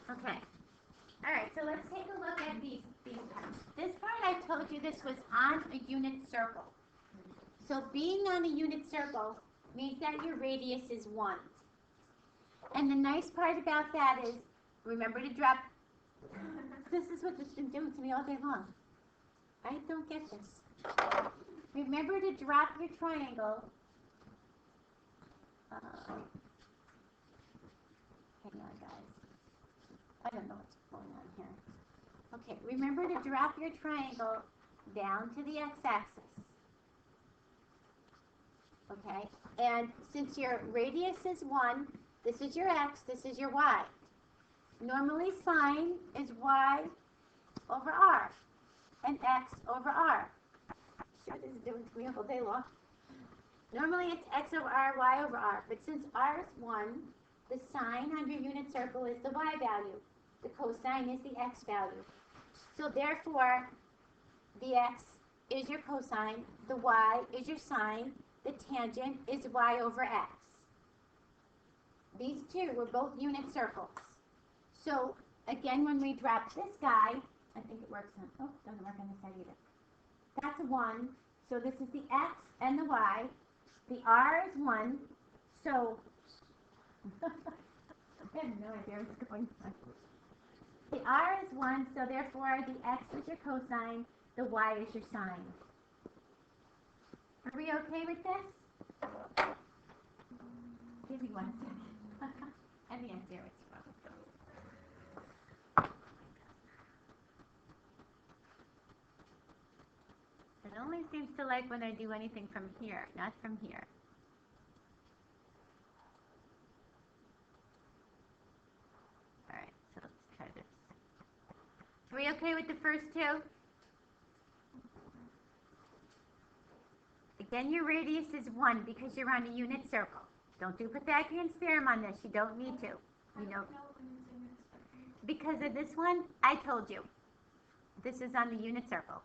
Okay. All right, so let's take a look at these parts. This part I told you this was on a unit circle. So being on a unit circle means that your radius is 1. And the nice part about that is, remember to drop, this is what it's been doing to me all day long. I don't get this. Remember to drop your triangle. Hang on, guys. I don't know what's going on here. Okay, remember to drop your triangle down to the x-axis. Okay, and since your radius is 1, this is your x, this is your y. Normally sine is y over r, and x over r. Sure, this is doing to me all day long. Normally it's x over r, y over r, but since r is 1, the sine on your unit circle is the y value. The cosine is the x value. So therefore, the x is your cosine, the y is your sine, the tangent is y over x. These two were both unit circles. So again, when we drop this guy, I think it works on, oh, it doesn't work on this side either. That's 1, so this is the x and the y. The r is 1, so I have no idea what's going on. The r is 1, so therefore the x is your cosine, the y is your sine. Are we okay with this? Give me 1 second. I think I see what's wrong with those. It only seems to like when I do anything from here, not from here. Alright, so let's try this. Are we okay with the first two? Again, your radius is 1 because you're on a unit circle. Don't do Pythagorean theorem on this. You don't need to. You know, because of this one, I told you. This is on the unit circle.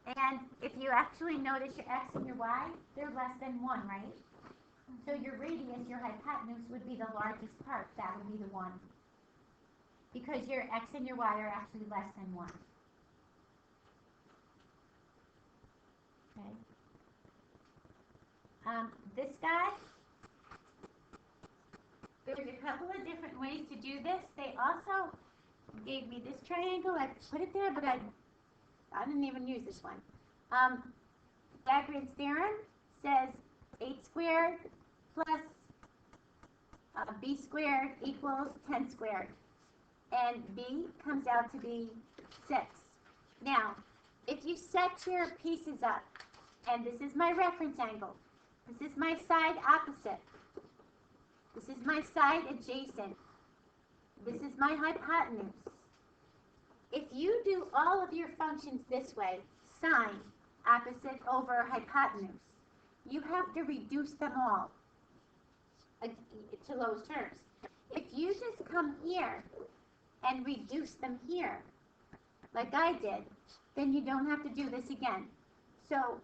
And if you actually notice your x and your y, they're less than 1, right? So your radius, your hypotenuse, would be the largest part. That would be the 1. Because your x and your y are actually less than 1. Okay. This guy, there's a couple of different ways to do this. They also gave me this triangle. I put it there, but I didn't even use this one. Pythagorean theorem says 8 squared plus b squared equals 10 squared. And b comes out to be 6. Now, if you set your pieces up, and this is my reference angle, this is my side opposite, this is my side adjacent, this is my hypotenuse. If you do all of your functions this way, sine, opposite over hypotenuse, you have to reduce them all to those terms. If you just come here and reduce them here, like I did, then you don't have to do this again. So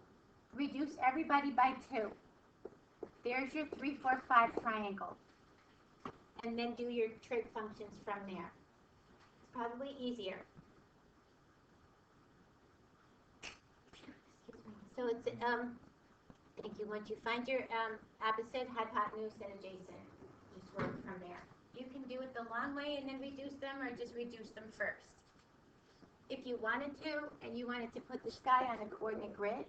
reduce everybody by 2. There's your 3, 4, 5 triangle. And then do your trig functions from there. It's probably easier. So it's, thank you. Once you find your opposite, hypotenuse, and adjacent, just work from there. You can do it the long way and then reduce them, or just reduce them first. If you wanted to, and you wanted to put this guy on a coordinate grid,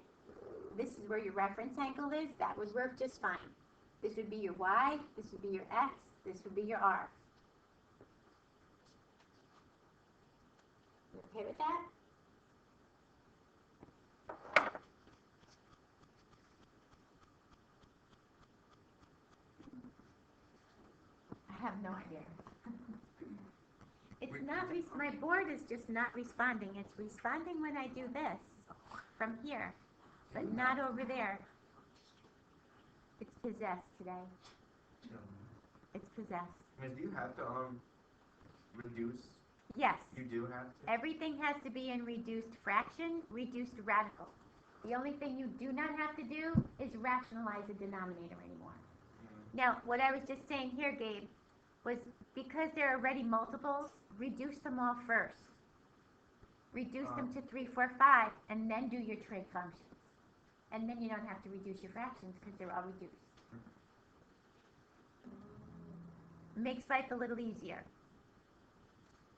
this is where your reference angle is, that would work just fine. This would be your y, this would be your x, this would be your r. You okay with that? I have no idea. It's not, my board is just not responding. It's responding when I do this from here, but not over there. It's possessed today. It's possessed. Miss, do you have to reduce? Yes. You do have to? Everything has to be in reduced fraction, reduced radical. The only thing you do not have to do is rationalize the denominator anymore. Now, what I was just saying here, Gabe, was because they're already multiples, reduce them all first. Reduce them to 3, 4, 5, and then do your trig functions. And then you don't have to reduce your fractions because they're all reduced. Makes life a little easier.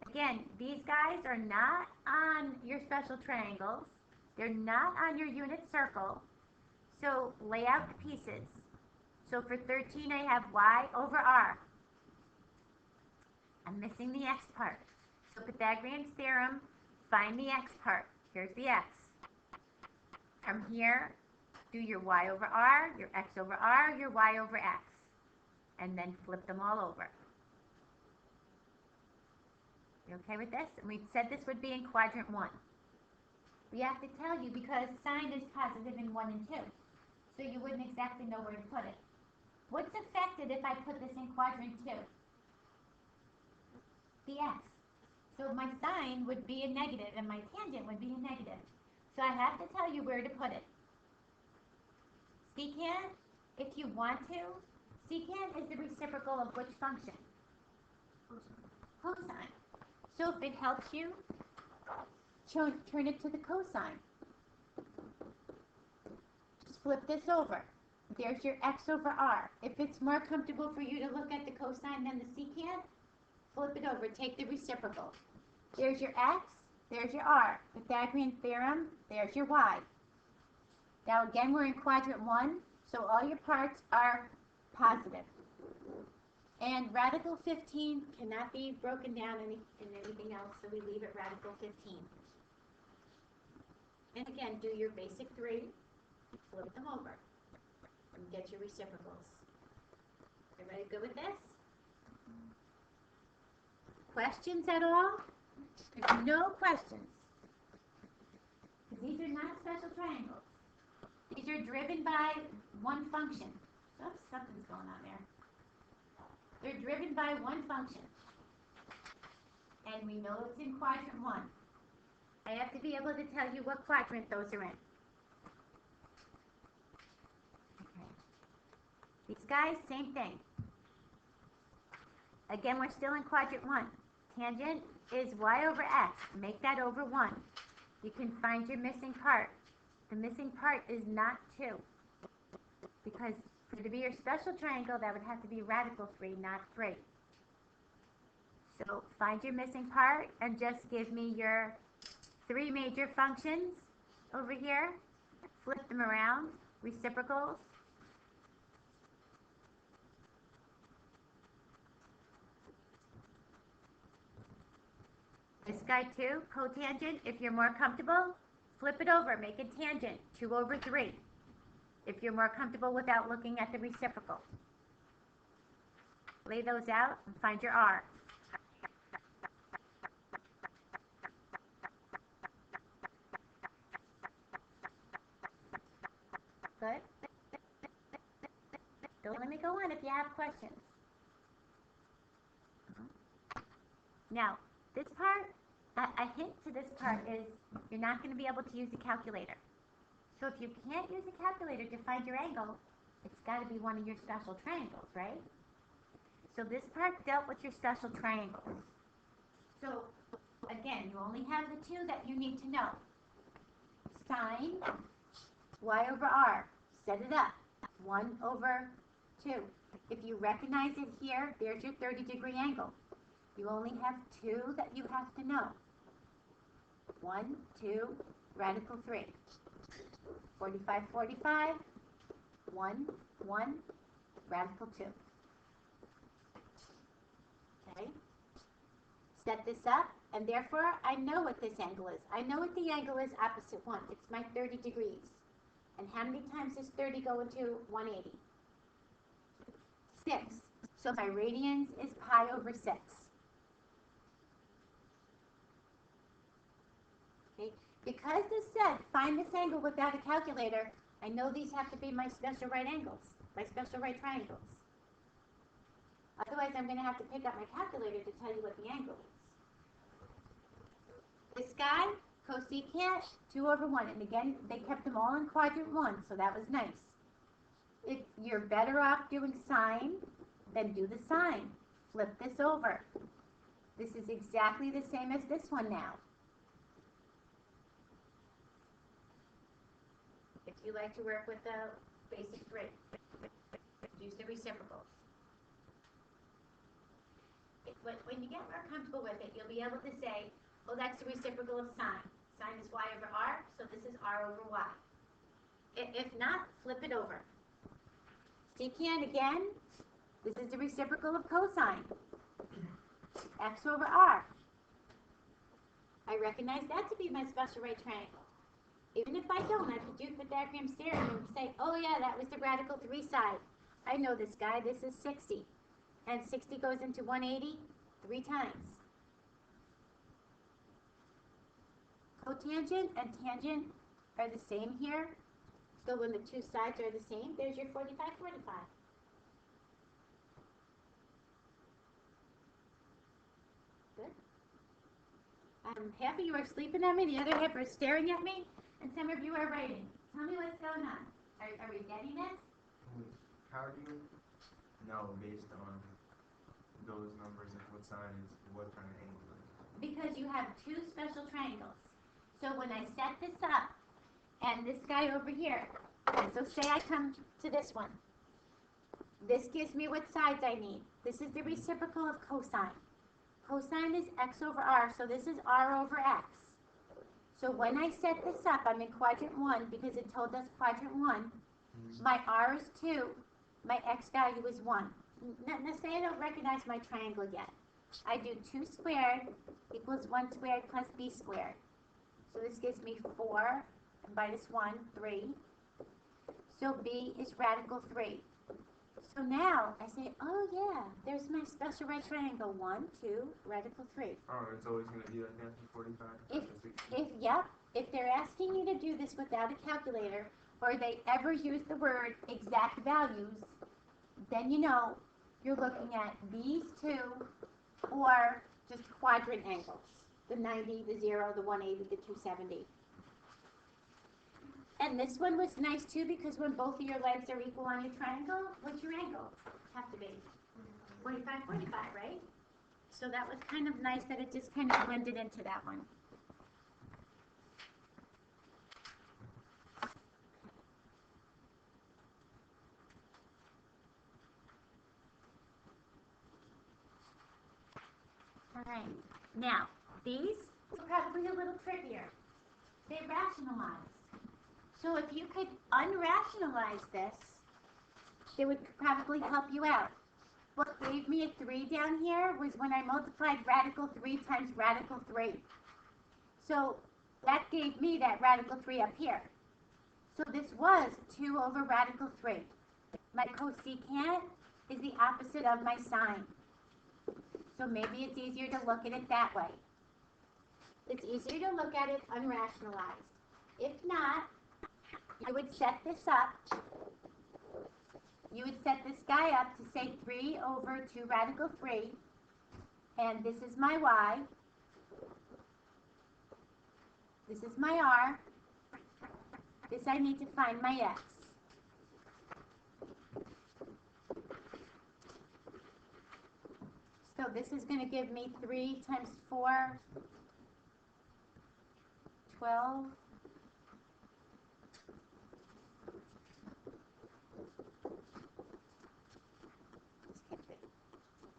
Again, these guys are not on your special triangles. They're not on your unit circle. So lay out the pieces. So for 13, I have y over r. I'm missing the x part. So Pythagorean theorem, find the x part. Here's the x. From here, do your y over r, your x over r, your y over x. And then flip them all over. You okay with this? And we said this would be in quadrant 1. We have to tell you because sign is positive in 1 and 2. So you wouldn't exactly know where to put it. What's affected if I put this in quadrant 2? The x. So my sign would be a negative and my tangent would be a negative. So I have to tell you where to put it. Secant, if you want to, secant is the reciprocal of which function? Cosine. So if it helps you, turn it to the cosine. Just flip this over. There's your x over r. If it's more comfortable for you to look at the cosine than the secant, flip it over. Take the reciprocal. There's your x. There's your r. Pythagorean theorem. There's your y. Now again, we're in quadrant 1, so all your parts are positive. And radical 15 cannot be broken down in anything else, so we leave it radical 15. And again, do your basic 3, flip them over, and get your reciprocals. Everybody good with this? Questions at all? There's no questions. These are not special triangles. These are driven by one function. Oops, something's going on there. They're driven by one function. And we know it's in quadrant 1. I have to be able to tell you what quadrant those are in. Okay. These guys, same thing. Again, we're still in quadrant 1. Tangent is y over x. Make that over 1. You can find your missing part. The missing part is not 2. Because for it to be your special triangle, that would have to be radical 3, not 3. So find your missing part and just give me your 3 major functions over here. Flip them around. Reciprocals. This guy too, cotangent, if you're more comfortable, flip it over, make it tangent, 2 over 3. If you're more comfortable without looking at the reciprocal. Lay those out and find your R. Good? Don't let me go on if you have questions. Now, this part, a hint to this part is you're not going to be able to use a calculator. So if you can't use a calculator to find your angle, it's got to be one of your special triangles, right? So this part dealt with your special triangles. So again, you only have the 2 that you need to know. Sine y over r. Set it up. 1 over 2. If you recognize it here, there's your 30-degree angle. You only have 2 that you have to know. 1, 2, radical 3. 45, 45, 1, 1, radical 2. Okay? Set this up, and therefore I know what this angle is. I know what the angle is opposite 1. It's my 30 degrees. And how many times does 30 go into 180? 6. So my radians is pi over 6. Okay? Because this said, find this angle without a calculator, I know these have to be my special right angles, my special right triangles. Otherwise, I'm going to have to pick up my calculator to tell you what the angle is. This guy, cosecant, 2 over 1. And again, they kept them all in quadrant 1, so that was nice. If you're better off doing sine, then do the sine. flip this over. This is exactly the same as this one now. If you like to work with the basic 3, use the reciprocals. When you get more comfortable with it, you'll be able to say, oh, that's the reciprocal of sine. Sine is y over r, so this is r over y. If not, flip it over. Secant again, this is the reciprocal of cosine. X over r. I recognize that to be my special right triangle. Even if I don't, I could do Pythagorean theorem and say, oh yeah, that was the radical 3 side. I know this guy, this is 60. And 60 goes into 180 3 times. Cotangent and tangent are the same here. So when the two sides are the same, there's your 45, 45. Good. I'm happy you are sleeping at me. The other half are staring at me. And some of you are writing. Tell me what's going on. Are we getting this? How do you know based on those numbers and what side is what kind of angle? Because you have 2 special triangles. So when I set this up, and this guy over here, so say I come to this one. This gives me what sides I need. This is the reciprocal of cosine. Cosine is x over r, so this is r over x. So when I set this up, I'm in quadrant 1 because it told us quadrant 1. My r is 2, my x value is 1. Now say I don't recognize my triangle yet. I do 2 squared equals 1 squared plus b squared. So this gives me 4 minus 1, 3. So b is radical 3. So now I say, oh yeah, there's my special right triangle. 1, 2, radical 3. Oh, it's always going to be like that for 45? If they're asking you to do this without a calculator, or they ever use the word exact values, then you know you're looking at these 2 or just quadrant angles. The 90, the 0, the 180, the 270. And this one was nice too because when both of your legs are equal on your triangle, what's your angle have to be? 45, 45, right? So that was kind of nice that it just kind of blended into that one. All right. Now, these are probably a little trickier. They rationalize. So if you could unrationalize this, it would probably help you out. What gave me a 3 down here was when I multiplied radical 3 times radical 3. So that gave me that radical 3 up here. So this was 2 over radical 3. My cosecant is the opposite of my sine. So maybe it's easier to look at it that way. It's easier to look at it unrationalized. If not, you would set this up. You would set this guy up to say 3 over 2 radical 3. And this is my y. This is my r. This I need to find my x. So this is going to give me 3 times 4, 12.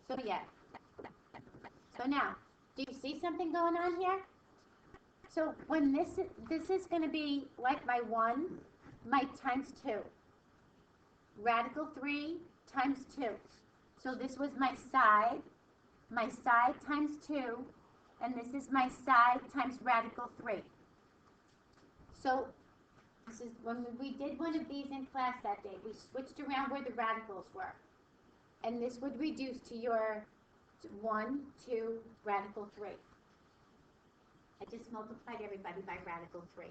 So yeah. So now, do you see something going on here? So when this is going to be like my 1, my times 2. Radical 3 times 2. So this was my side times 2, and this is my side times radical 3. So this is when we did one of these in class that day, we switched around where the radicals were. And this would reduce to your 1, 2, radical 3. I just multiplied everybody by radical 3.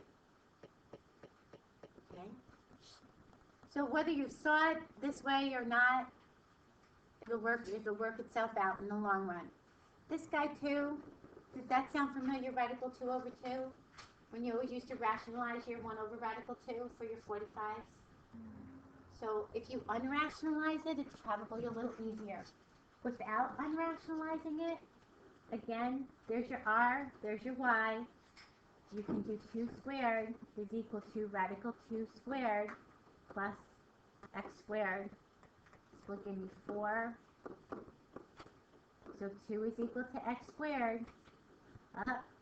Okay? So whether you saw it this way or not, it'll work itself out in the long run. This guy too, does that sound familiar, radical 2 over 2? When you always used to rationalize your 1 over radical 2 for your 45s? So if you unrationalize it, it's probably a little easier. without unrationalizing it, again, there's your r, there's your y. You can do 2 squared is equal to radical 2 squared plus x squared. This will give me 4. So 2 is equal to x squared.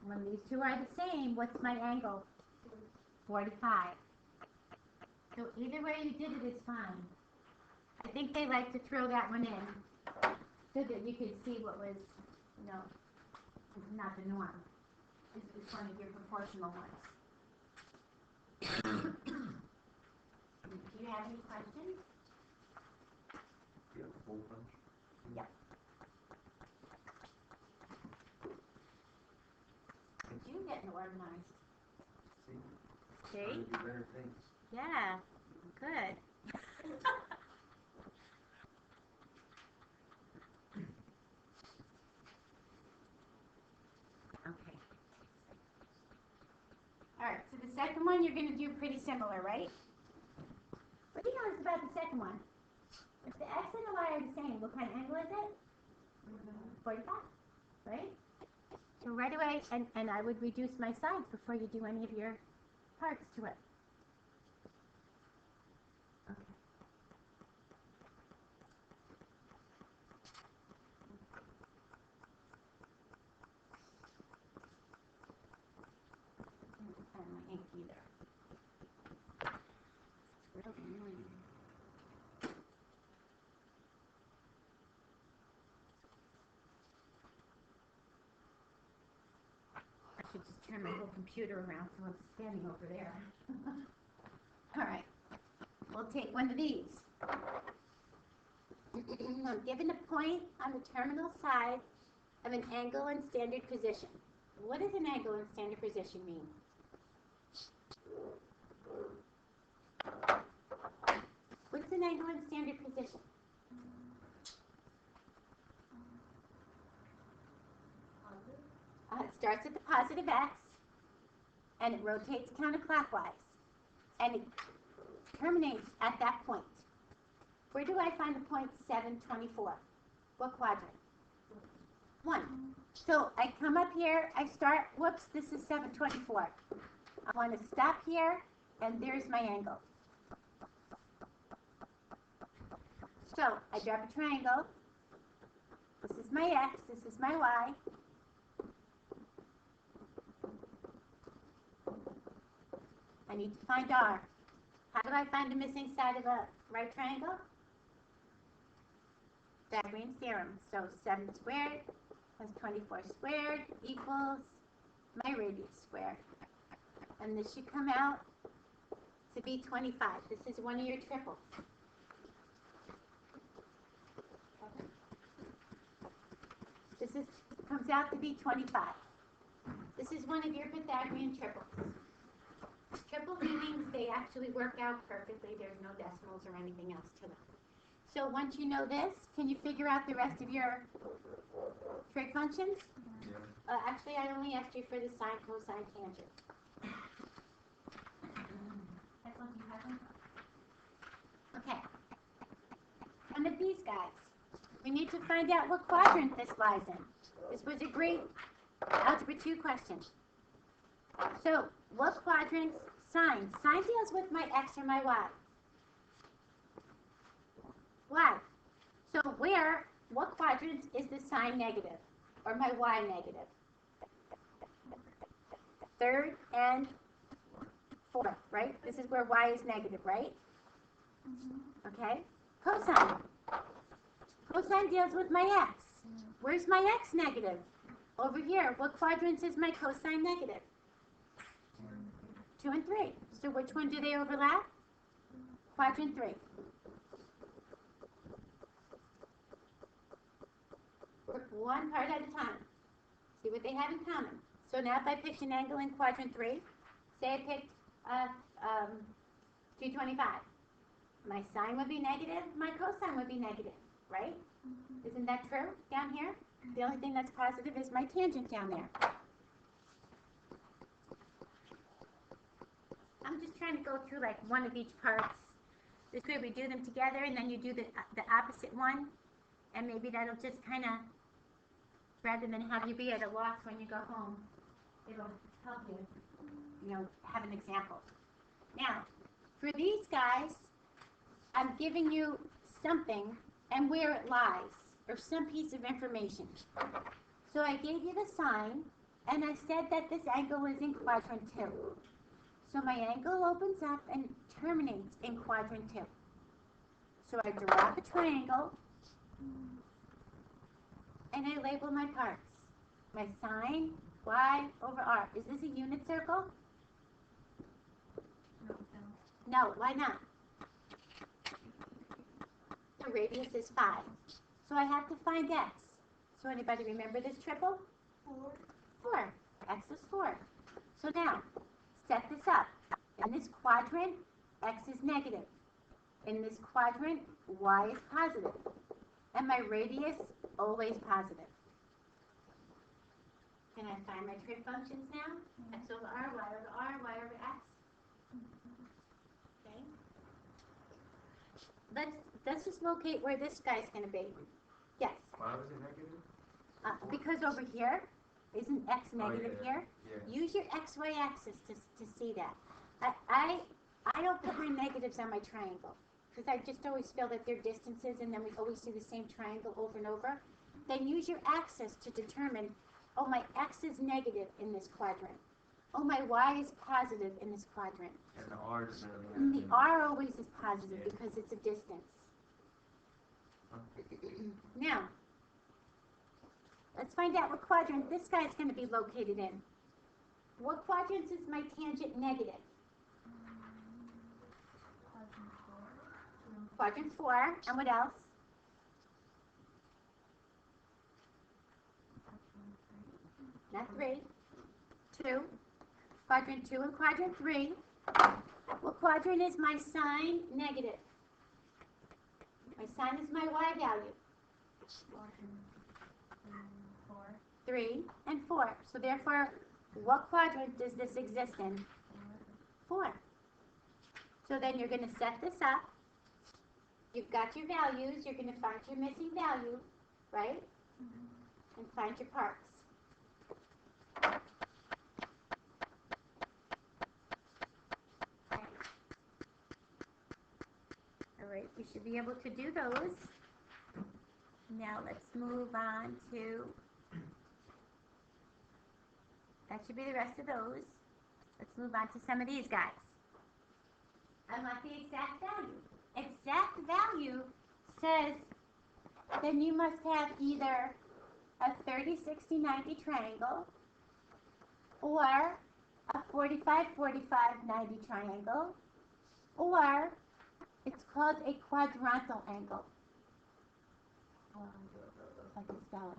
When these two are the same, what's my angle? 45. So either way you did it is fine. I think they like to throw that one in so that you could see what was, you know, not the norm. This is one of your proportional ones. Do you have any questions? You have a full punch? Yep. You getting organized. See? See? Trying to do better things. Yeah. Good. Okay. Alright, so the second one you're going to do pretty similar, right? What do you notice about the second one? If the x and the y are the same, what kind of angle is it? 45, right? So right away, and I would reduce my sides before you do any of your parts to it. Okay. I can't find my ink either. It's really annoying. I should just turn my whole computer around so I'm standing over there. Alright, we'll take one of these. I'm given a point on the terminal side of an angle in standard position. What does an angle in standard position mean? What's an angle in standard position? It starts at the positive x, and it rotates counterclockwise, and it terminates at that point. Where do I find the point 724? What quadrant? 1. So I come up here, I start, whoops, this is 724. I want to stop here, and there's my angle. So I draw a triangle. This is my x, this is my y. I need to find r. How do I find the missing side of a right triangle? Pythagorean theorem. So 7 squared plus 24 squared equals my radius squared. And this should come out to be 25. This is one of your triples. Comes out to be 25. This is one of your Pythagorean triples. Triple meaning they actually work out perfectly. There's no decimals or anything else to them. So once you know this, can you figure out the rest of your trig functions? Yeah. Actually, I only asked you for the sine, cosine, tangent. Okay. One of these guys. We need to find out what quadrant this lies in. This was a great Algebra 2 question. So, what quadrants sine? Sine deals with my x or my y. Y. So what quadrant is the sine negative? Or my y negative? Third and fourth, right? This is where y is negative, right? Okay. Cosine. Cosine deals with my x. Where's my x negative? Over here. What quadrants is my cosine negative? 2 and 3. So which one do they overlap? Quadrant 3. Work one part at a time. See what they have in common. So now if I picked an angle in quadrant 3, say I picked 225. My sine would be negative, my cosine would be negative, right? Isn't that true down here? The only thing that's positive is my tangent down there. I'm just trying to go through like one of each parts. This way we do them together and then you do the opposite one. And maybe that'll just kind of, rather than have you be at a loss when you go home, it'll help you, have an example. Now, for these guys, I'm giving you something and where it lies, or some piece of information. So I gave you the sign, and I said that this angle is in quadrant 2. So my angle opens up and terminates in quadrant 2. So I draw the triangle, and I label my parts. My sine, y over r. Is this a unit circle? No, why not? The radius is 5. So I have to find x. So anybody remember this triple? 4. X is 4. So now, set this up. In this quadrant, x is negative. In this quadrant, y is positive. And my radius, always positive. Can I find my trig functions now? X over r, y over r, y over x. Okay. Let's just locate where this guy's going to be. Yes. Why was it negative? Because over here, isn't x negative here? Yeah. Use your xy axis to see that. I don't put my negatives on my triangle because I just always feel that they're distances and then we always do the same triangle over and over. Then use your axis to determine, oh, my x is negative in this quadrant. Oh, my y is positive in this quadrant. And the r doesn't really have And the any- r always is positive Yeah. because it's a distance. Now, let's find out what quadrant this guy's going to be located in. What quadrant is my tangent negative? Quadrant 4. And what else? Not 3. 2. Quadrant 2 and quadrant 3. What quadrant is my sine negative? My sine is my y value. 3 and 4. So therefore, what quadrant does this exist in? 4. So then you're going to set this up. You've got your values. You're going to find your missing value, right? And find your parts. All right, we should be able to do those. Now let's move on to, that should be the rest of those. Let's move on to some of these guys. I want the exact value. Exact value says then you must have either a 30, 60, 90 triangle or a 45, 45, 90 triangle, or it's called a quadrantal angle. If I can spell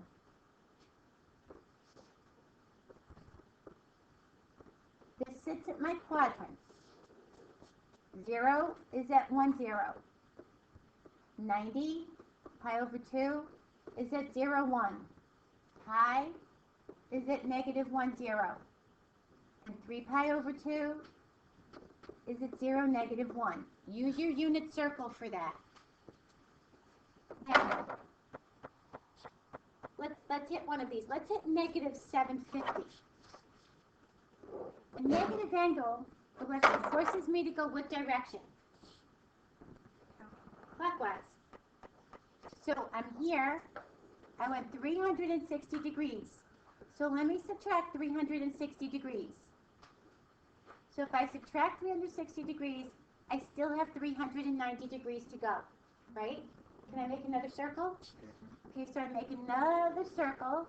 it. This sits at my quadrants. 0 is at 1, 0. 90, pi over 2, is at 0, 1. Pi is at negative 1, 0. And 3 pi over 2 is at 0, negative 1. Use your unit circle for that. Now, let's hit one of these. Let's hit negative 750. A negative angle forces me to go what direction? Clockwise. So I'm here. I went 360 degrees. So let me subtract 360 degrees. So if I subtract 360 degrees, I still have 390 degrees to go, right? Can I make another circle? Okay, so I make another circle.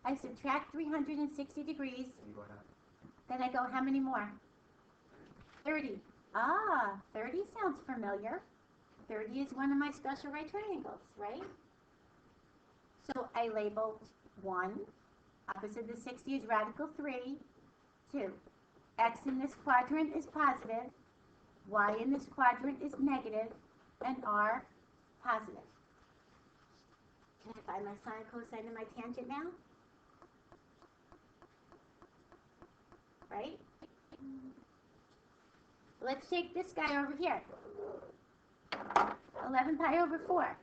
I subtract 360 degrees. Then I go how many more? 30. Ah, 30 sounds familiar. 30 is one of my special right triangles, right? So I labeled 1. Opposite the 60 is radical 3. 2. X in this quadrant is positive. Y in this quadrant is negative. And R positive. Can I find my sine, cosine, and my tangent now? Right? Let's take this guy over here. 11 pi over 4.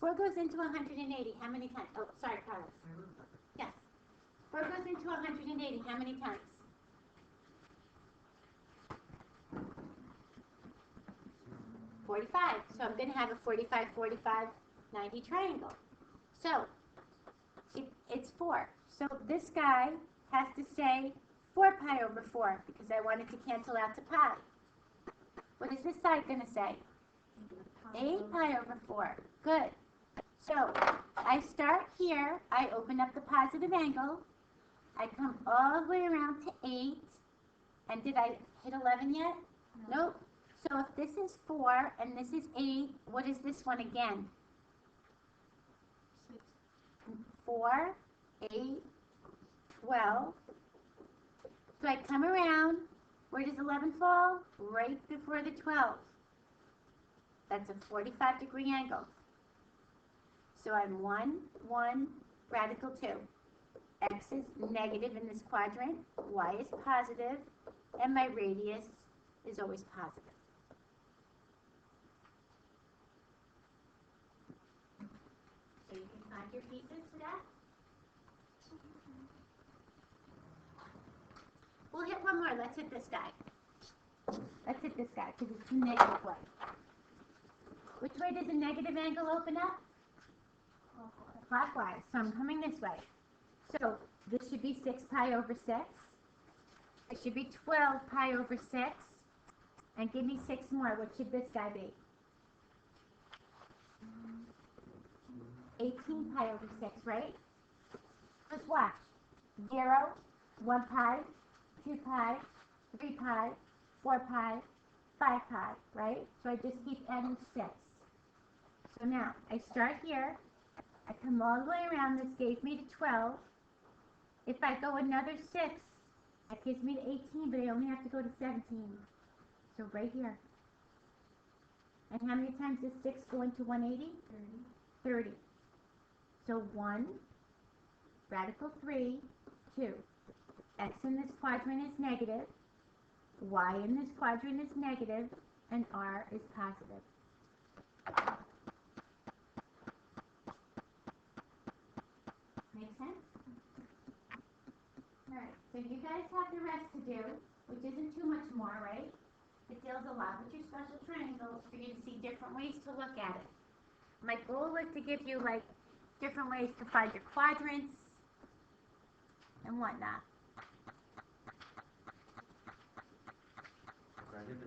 4 goes into 180. How many times? Oh, sorry, Carlos. Yes. 4 goes into 180. How many times? 45. So I'm going to have a 45, 45, 90 triangle. So it's 4. So this guy has to say 4 pi over 4 because I want it to cancel out to pi. What is this side going to say? 8 pi over 4. Good. So I start here. I open up the positive angle. I come all the way around to 8. And did I hit 11 yet? No. Nope. So if this is 4 and this is 8, what is this one again? 4, 8, 12. So I come around. Where does 11 fall? Right before the 12. That's a 45-degree angle. So I'm 1, 1, radical 2. X is negative in this quadrant. Y is positive. And my radius is always positive. So you can find your pieces for that. We'll hit one more. Let's hit this guy. Let's hit this guy because it's the negative way. Which way does a negative angle open up? Clockwise. So I'm coming this way. So this should be 6 pi over 6. It should be 12 pi over 6. And give me 6 more. What should this guy be? 18 pi over 6, right? Let's watch. 0, 1 pi, 2 pi, 3 pi, 4 pi, 5 pi, right? So I just keep adding 6. So now, I start here. I come all the way around. This gave me to 12. If I go another 6, that gives me to 18, but I only have to go to 17. So right here. And how many times does 6 go into 180? 30. So 1, radical 3, 2. X in this quadrant is negative. Y in this quadrant is negative. And R is positive. Make sense? Alright, so you guys have the rest to do, which isn't too much more, right? It deals a lot with your special triangles for you to see different ways to look at it. My goal was to give you, like, different ways to find your quadrants and whatnot. I did the